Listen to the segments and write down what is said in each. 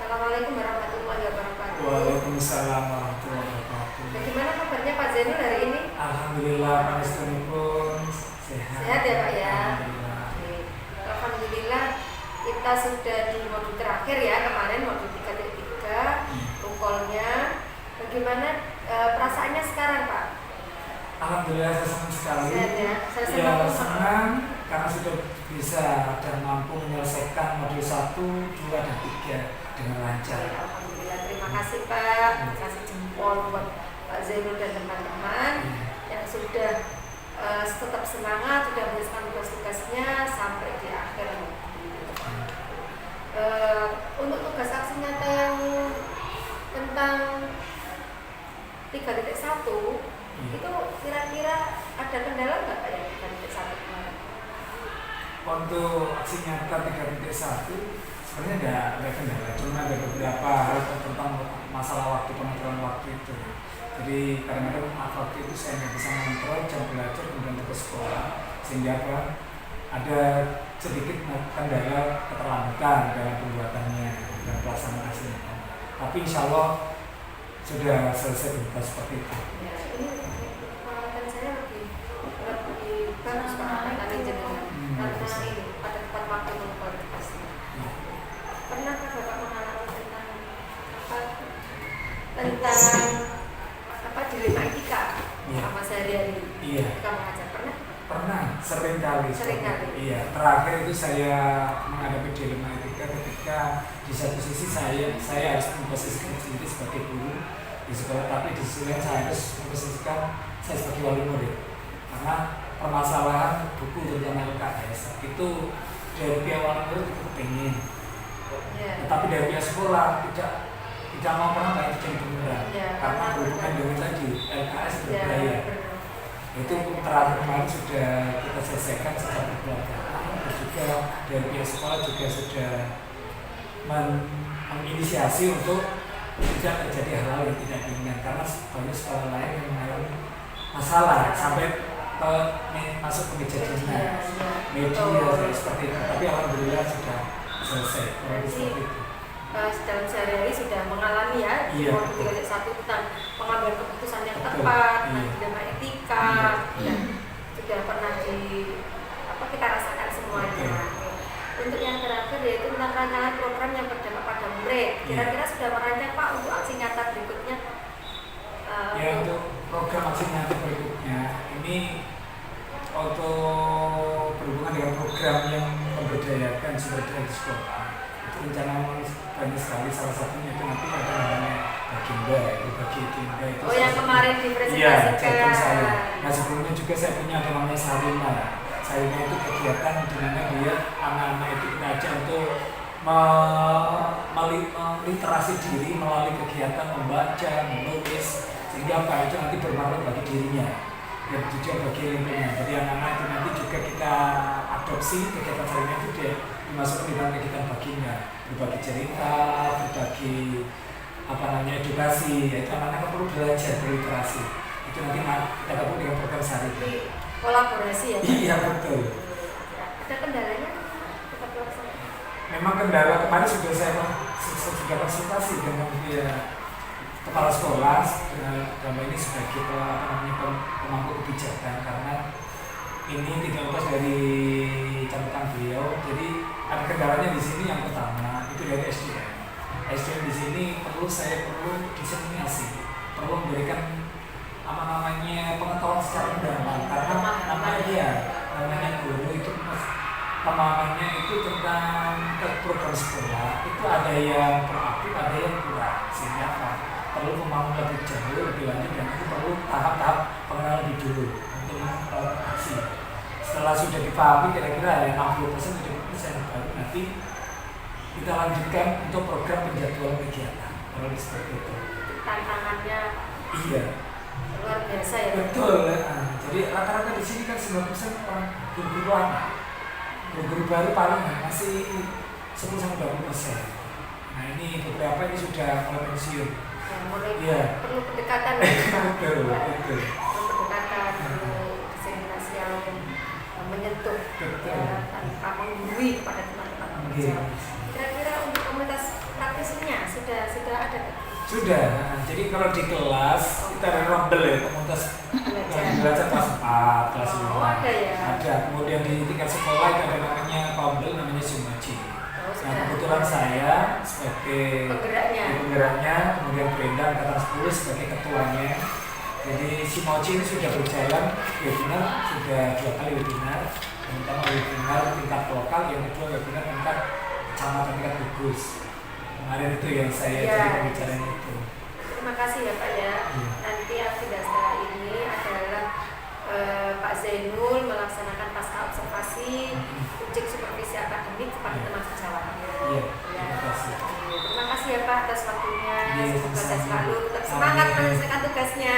Assalamualaikum warahmatullahi wabarakatuh. Waalaikumsalam warahmatullahi wabarakatuh. Bagaimana kabarnya Pak Zainul hari ini? Alhamdulillah, Pak Istri pun sehat. Sehat ya Pak ya? Alhamdulillah. Oke. Alhamdulillah kita sudah di modul terakhir ya, kemarin modul 3.3 rukolnya. Bagaimana perasaannya sekarang Pak? Alhamdulillah saya senang sekali. Sehat ya? Saya Ya, senang senang karena sudah bisa dan mampu menyelesaikan modul 1, 2, dan 3 dengan lancar. Alhamdulillah, terima kasih Pak. Kasih jempol buat Pak Zainul dan teman-teman yang sudah tetap semangat, sudah menyelesaikan tugas-tugasnya sampai di akhir. Untuk tugas aksi nyata yang tentang 3.1 itu kira-kira ada kendala nggak Pak ya 3.1 kemarin? Untuk aksi nyata 3.1 sebenarnya ada kendala, cuma ada beberapa hal tentang masalah waktu, pengaturan waktu itu. Jadi kadang-kadang waktu itu saya nggak bisa mengontrol jam belajar kemudian ke sekolah, sehingga ada sedikit kendala keterlambatan dalam pembuatannya dan pelaksanaan aksi nyata. Tapi insya Allah sudah selesai berubah seperti itu. Ya, ini peralatan saya lebih bagus Pak, peralatan jenengan karena ini pada tepat waktu mengkualifikasi. Pernahkah Bapak mengalami tentang dilema etika sama sehari-hari ketika mengajar? Pernah, sering kali. Iya, terakhir itu saya menghadapi dilema etika ketika di satu sisi saya harus memposisikan diri sebagai guru di sekolah, tapi di sisi lain saya harus memposisikan saya sebagai wali murid. Karena permasalahan buku tentang LKS itu dari pihak wali murid itu kepingin, tetapi dari pihak sekolah tidak mau pernah bayar jadi beneran karena berhubungan dengan tadi LKS berbahaya. Itu terakhir kemarin sudah kita selesaikan secara kekeluargaan, dan juga dari pihak sekolah juga sudah menginisiasi untuk tidak terjadi hal-hal yang tidak diinginkan, karena banyak sekolah lain yang mengalami masalah sampai masuk ke meja dinas, media seperti itu. Tapi alhamdulillah sudah selesai. Seperti itu. Dalam sehari-hari sudah mengalami ya modul 3.1 tentang pengambilan keputusan yang tepat, dilema etika, sudah pernah kita rasakan semuanya. Untuk yang terakhir yaitu tentang rancangan program yang berdampak pada murid. Kira-kira sudah merancang Pak untuk aksi nyata berikutnya? Untuk program aksi nyata berikutnya ini untuk berhubungan dengan program yang memberdayakan sumber daya di sekolah. Rencana banyak sekali, salah satunya itu nanti ada namanya Baginda itu. Oh yang kemarin dipresentasikan. Iya, saya. Nah sebelumnya juga saya punya ada namanya Sarina. Sarina itu kegiatan di mana dia anak-anak itu kita ajak untuk meliterasi diri melalui kegiatan membaca, menulis, sehingga apa itu nanti bermanfaat bagi dirinya dan juga bagi lingkungan. Jadi anak-anak itu nanti juga kita adopsi kegiatan Sarina itu dia dimasukkan di dalam kegiatan Baginda, berbagi cerita, berbagi edukasi, yaitu anak-anak perlu belajar berliterasi. Itu nanti kita gabung dengan program Sarina. Kolaborasi ya? Iya betul. Ada kendalanya tetap laksana? Memang kendala kemarin sudah konsultasi dengan kepala sekolah dalam ini sebagai pemangku kebijakan, karena ini tidak lepas dari catatan beliau. Jadi ada kendalanya di sini. Yang pertama itu dari SDM di sini perlu diseminasi, perlu memberikan pengetahuan secara mendalam, karena namanya guru itu pemahamannya itu tentang program sekolah itu ada yang proaktif, ada yang kurang, sehingga perlu pemahaman lebih jauh, lebih lanjut, dan itu perlu tahap-tahap pengenalan lebih dulu untuk aksi. Setelah sudah dipahami kira-kira 60% 70% baru nanti kita lanjutkan untuk program penjadwalan kegiatan. Kalau seperti itu. Tantangannya Iya. luar biasa ya. Betul. Jadi rata-rata di sini kan 90% orang guru-guru anak. Guru baru paling masih 10-20%. Nah ini beberapa ini sudah mulai pensiun. Ya, mulai Iya. perlu pendekatan. Betul. Perlu pendekatan, diseminasi yang menyentuh ya, tanpa menggurui kepada teman-teman pengajar. Kira-kira untuk komunitas praktisinya sudah ada? Sudah. Jadi kalau di kelas kita ada rombel ya, komunitas belajar kelas 4, kelas 5. Oh, ada ya? Ada. Kemudian di tingkat sekolah itu ada namanya rombel, namanya Sumaji. Nah kebetulan saya sebagai penggeraknya, kemudian Brenda angkatan 10 sebagai ketuanya. Jadi Sumaji ini sudah berjalan webinar, sudah 2 kali webinar. Yang pertama webinar tingkat lokal, yang kedua webinar tingkat kecamatan, tingkat gugus. Kemarin itu yang saya jadi pembicaranya itu. Terima kasih ya Pak ya. Nanti agenda setelah ini adalah Pak Zainul melaksanakan pasca observasi uji supervisi akademik kepada teman sejawat. Iya. Terima kasih. Terima kasih ya Pak atas waktunya. Semoga sama-sama. selalu tetap semangat menyelesaikan tugasnya.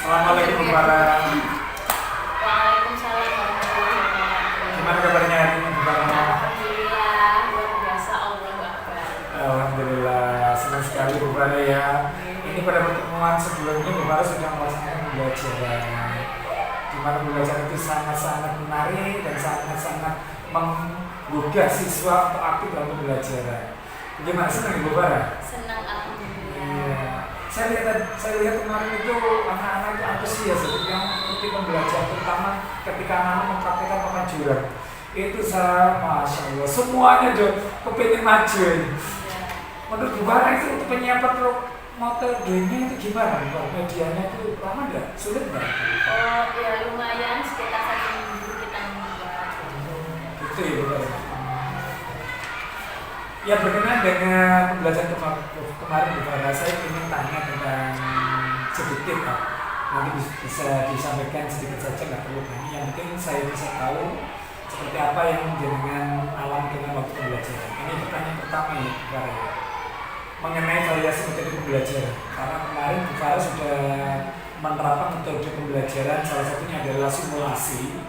Assalamualaikum warahmatullahi. Waalaikumsalam warahmatullahi wabarakatuh. Gimana kabarnya hari ini Bu Farah? Alhamdulillah, luar biasa, Allahu Akbar. Alhamdulillah, senang sekali Bu Farah ya. Ini pada pertemuan sebelumnya Bu Farah sudah melaksanakan pembelajaran. Di mana pembelajaran itu sangat-sangat menarik dan sangat-sangat menggugah siswa untuk aktif dalam pembelajaran. Bagaimana, senang Bu Farah? Senang, alhamdulillah. Iya. Saya lihat kemarin itu anak-anak itu antusias yang mengikuti pembelajaran, terutama ketika anak-anak mempraktikkan pengajuran. Itu saya, masya Allah, semuanya kepingin maju. Menurut Bu Farah itu untuk penyiapan metodenya itu gimana? Medianya itu lama nggak? Sulit nggak? Oh ya lumayan, sekitar 1 minggu kita membuat. Gitu ya Bu Farah. Ya berkenaan dengan pembelajaran kemarin Bu Farah, saya ingin tanya tentang sedikit Pak. Nanti bisa disampaikan sedikit saja, nggak perlu banyak. Yang penting saya bisa tahu seperti apa yang dengan alam dengan waktu pembelajaran. Ini pertanyaan pertama ya Bu Farah ya. Mengenai variasi metode pembelajaran. Karena kemarin Bu Farah sudah menerapkan metode pembelajaran, salah satunya adalah simulasi.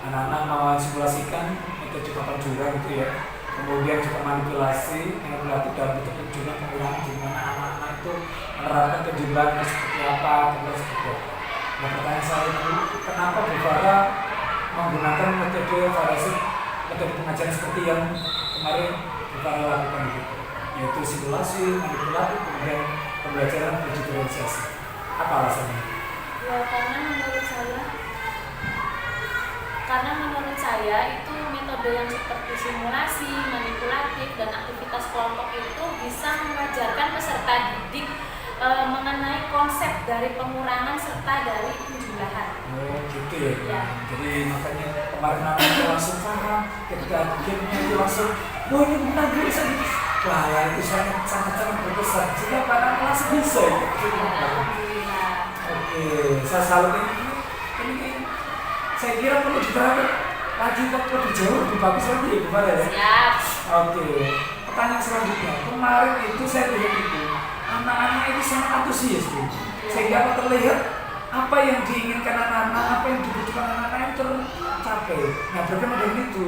Anak-anak mau simulasikan metode papan jurang gitu ya. Kemudian juga manipulatif dalam bentuk penjumlahan pengulangan di mana anak-anak itu menerapkan penjumlahan seperti apa, kemudian seperti apa. Nah pertanyaan saya itu, kenapa Bu Farah menggunakan metode variasi, metode pengajaran seperti yang kemarin Bu Farah lakukan gitu, yaitu simulasi, manipulatif, kemudian pembelajaran berdiferensiasi. Apa alasannya? Ya karena menurut saya itu metode yang seperti simulasi, manipulatif, dan aktivitas kelompok itu bisa mengajarkan peserta didik mengenai konsep dari pengurangan serta dari penjumlahan. Oh gitu ya. Ya. Jadi makanya kemarin anak langsung paham, ketika gamenya itu langsung, oh ini bukan bisa gitu. Wah ya itu sangat berkesan. Sehingga para anak langsung bisa ya. Alhamdulillah. Oke, saya salut ini saya kira perlu diterapkan lagi lebih jauh, lebih bagus lagi ya Bu Farah ya. Siap. Oke, pertanyaan selanjutnya. Kemarin itu saya lihat itu anak-anak itu sangat antusias Bu. Sehingga terlihat apa yang diinginkan anak-anak, apa yang dibutuhkan anak-anak itu tercapai. Nah berkaitan dengan itu,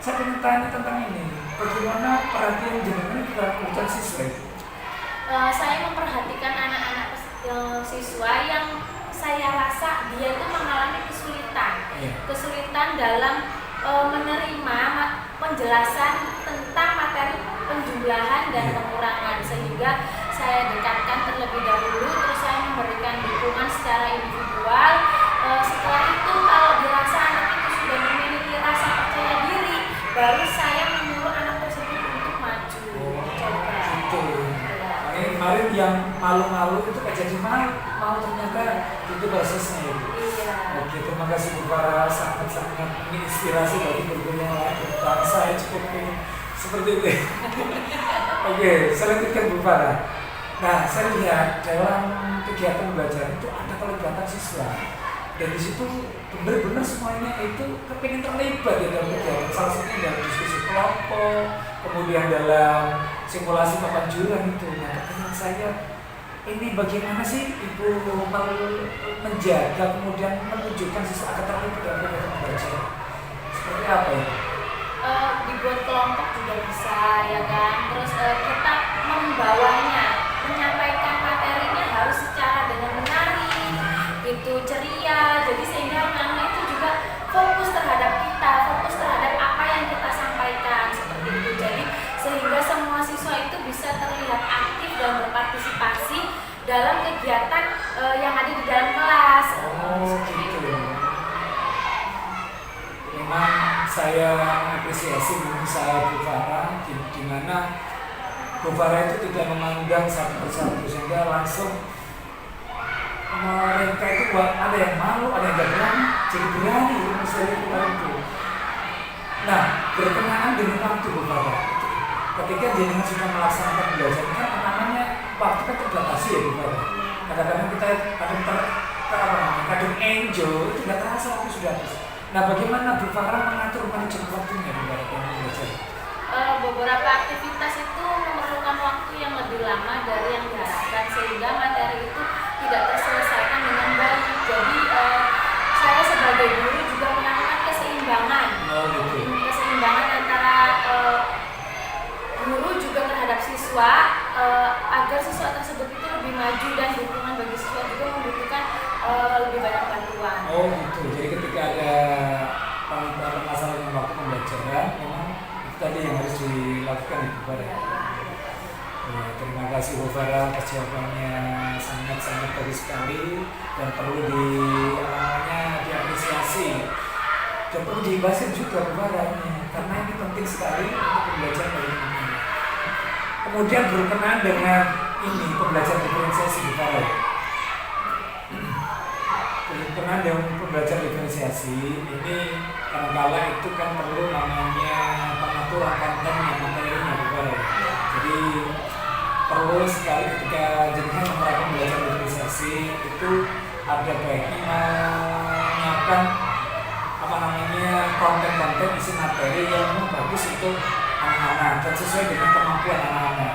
saya ingin tanya tentang ini. Bagaimana perhatian jenengan terhadap siswa itu? Saya memperhatikan anak-anak siswa yang saya rasa dia itu mengalami kesulitan dalam menerima penjelasan tentang materi penjumlahan dan pengurangan, sehingga saya dekatkan terlebih dahulu, terus saya memberikan dukungan secara individual. Setelah itu kalau dirasa anak itu sudah memiliki rasa percaya diri, baru saya menyuruh anak tersebut untuk maju. Coba. Gitu. Kemarin yang malu-malu itu gak jadi mau ternyata itu prosesnya ya Bu. Iya. Oke, terima kasih Bu Farah, sangat-sangat menginspirasi bagi guru-guru yang lain. Dan saya cukup seperti itu. Oke, selanjutnya Bu Farah. Nah, saya lihat dalam kegiatan belajar itu ada pelibatan siswa. dan di situ benar-benar semuanya itu kepingin terlibat ya dalam kegiatan, salah satunya dalam diskusi kelompok, kemudian dalam simulasi papan juran itu. Nah, pertanyaan saya, ini bagaimana sih Ibu menjaga kemudian menunjukkan siswa akan terlibat dalam kegiatan pembelajaran? Seperti apa ya? Dibuat kelompok juga bisa ya kan, terus kita membawanya, menyampaikan materinya harus secara dengan menarik gitu, ceria, jadi sehingga anak-anak itu juga fokus terhadap kita, fokus terhadap apa yang kita sampaikan seperti itu. Jadi sehingga semua siswa itu bisa terlihat aktif dan berpartisipasi dalam kegiatan yang ada di dalam kelas. Oh gitu. Memang saya mengapresiasi usaha Bu Farah di mana Bu Farah itu tidak memandang satu persatu, sehingga langsung mereka itu ada yang malu, ada yang gak berani, jadi berani misalnya itu. Nah, berkenaan dengan waktu Bu Farah, ketika jenengan sudah melaksanakan pembelajaran, kan anak-anaknya waktu kan terbatasi ya Bu Farah. Kadang-kadang kita kadang enjoy itu nggak terasa waktu sudah habis. Nah, bagaimana Bu Farah mengatur manajemen waktunya Bu Farah dalam belajar? Beberapa aktivitas itu memerlukan waktu yang lebih lama dari yang diharapkan, sehingga materi itu tidak terselesaikan dengan baik. Jadi saya sebagai guru juga melakukan keseimbangan, keseimbangan antara guru juga terhadap siswa, agar siswa tersebut itu lebih maju, dan dukungan bagi siswa juga membutuhkan lebih banyak bantuan. Oh gitu, jadi ketika ada masalah dengan waktu pembelajaran, memang itu tadi yang harus dilakukan Ibu Farah. Ya, terima kasih Bu Farah, jawabannya sangat-sangat bagus sekali dan perlu diapresiasi dan perlu dibahas juga Bu Farah ini, karena ini penting sekali untuk pembelajaran dari ini. Kemudian berkenaan dengan ini pembelajaran diferensiasi Bu Farah. Berkenaan dengan pembelajaran diferensiasi ini kadang-kala itu kan perlu namanya pengaturan kontennya, materinya Bu Farah. Jadi perlu sekali ketika jenengan menerapkan pembelajaran diferensiasi itu ada baiknya menyiapkan konten-konten isi materi yang memang bagus untuk anak-anak dan sesuai dengan kemampuan anak-anak.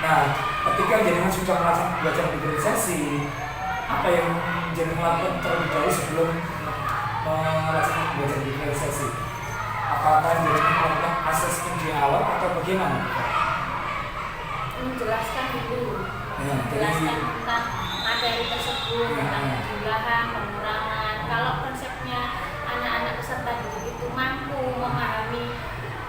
Nah, ketika jenengan sudah melaksanakan pembelajaran diferensiasi, apa yang jenengan lakukan terlebih dahulu sebelum melaksanakan pembelajaran diferensiasi? Apakah jenengan melakukan asesmen di awal atau bagaimana? Menjelaskan dulu, menjelaskan tentang materi tersebut, tentang penjumlahan, pengurangan. Kalau konsepnya anak-anak peserta didik itu mampu memahami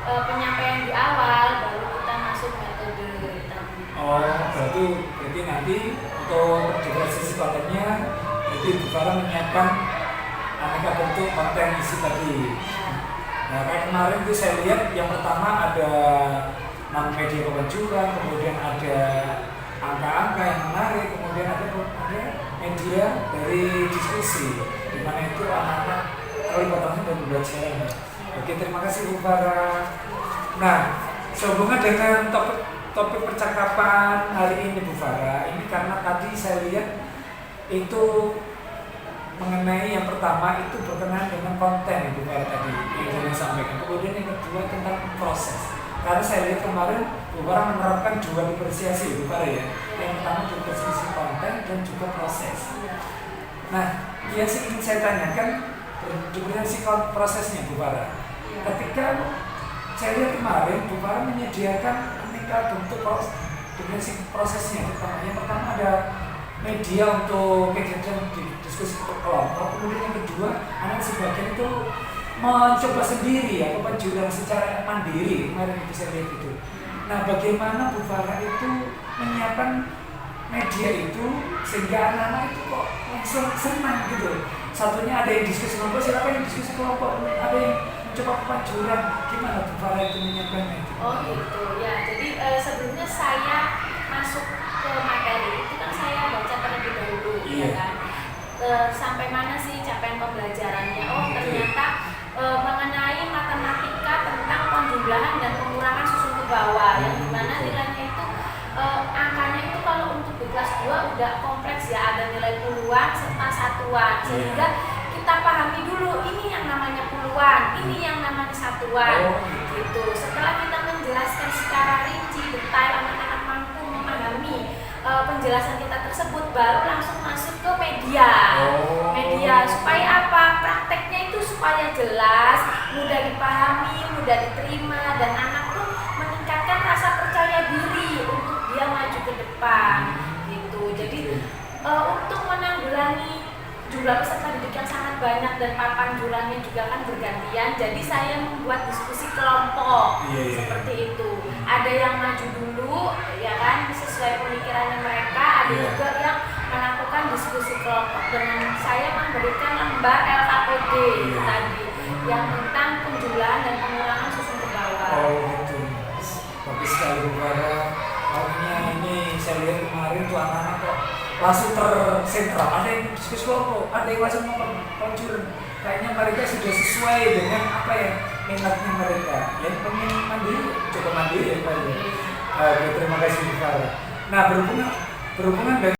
penyampaian di awal, baru kita masuk metode tadi. Oh, berarti nanti untuk diferensiasi kontennya, berarti Bu Farah menyiapkan aneka bentuk konten isi tadi. Nah, kayak kemarin itu saya lihat yang pertama ada media kepenjuran, kemudian ada angka-angka yang menarik, kemudian ada media dari diskusi, di mana itu anak-anak terlibat langsung dan belajar. Oke, terima kasih Bu Farah. Nah, sehubungan dengan topik percakapan hari ini Bu Farah, ini karena tadi saya lihat itu mengenai yang pertama itu berkenaan dengan konten Bu Farah tadi yang saya sampaikan. Kemudian yang kedua tentang proses. Karena saya lihat kemarin Bu Farah menerapkan dua diferensiasi Bu Farah ya. Yang pertama diferensiasi konten dan juga proses. Nah, yang ingin saya tanyakan diferensiasi prosesnya Bu Farah. Ketika saya lihat kemarin Bu Farah menyediakan aneka bentuk diferensiasi prosesnya. Yang pertama ada media untuk kegiatan diskusi kelompok. Kemudian yang kedua, anak sebagian itu mencoba sendiri ya, kepenjuran secara mandiri, kemarin itu saya lihat itu. Nah, bagaimana Bu Farah itu menyiapkan media itu sehingga anak-anak itu kok langsung senang gitu. Satunya ada yang diskusi kelompok, silakan yang diskusi kelompok, ada yang mencoba kepenjuran. Gimana Bu Farah itu menyiapkan itu? Oh gitu ya, jadi sebelumnya saya masuk ke materi itu kan saya baca terlebih dahulu, ya kan. Sampai mana sih capaian pembelajarannya? Oh ternyata mengenai matematika tentang penjumlahan dan pengurangan susun ke bawah, yang dimana nilainya itu angkanya itu kalau untuk di kelas 2 udah kompleks ya, ada nilai puluhan serta satuan, sehingga kita pahami dulu ini yang namanya puluhan, ini yang namanya satuan. Gitu. Setelah kita menjelaskan secara rinci, detail, anak-anak mampu memahami penjelasan kita tersebut, baru langsung masuk ke media. Media supaya apa? Prakteknya itu supaya jelas, mudah dipahami, mudah diterima, dan anak tuh meningkatkan rasa percaya diri untuk dia maju ke depan. Gitu. Jadi untuk menanggulangi jumlah peserta didik yang sangat banyak dan papan jurangnya juga kan bergantian, jadi saya membuat diskusi kelompok seperti itu. Ada yang maju dulu, ya kan, sesuai pemikirannya mereka. Ada juga yang melakukan diskusi kelompok dengan saya memberikan lembar LKPD tadi yang tentang penjumlahan dan pengurangan susun ke bawah. Gitu. Bagus sekali Bu Farah. Makanya ini saya lihat kemarin tuh anak-anak kok langsung tersentral, ada yang diskusi kelompok, ada yang langsung meluncur. Kayaknya mereka sudah sesuai dengan apa yang minatnya mereka. Yang pengen mandiri, coba mandiri ya Pak. Terima kasih Bu Farah. Nah berhubungan dengan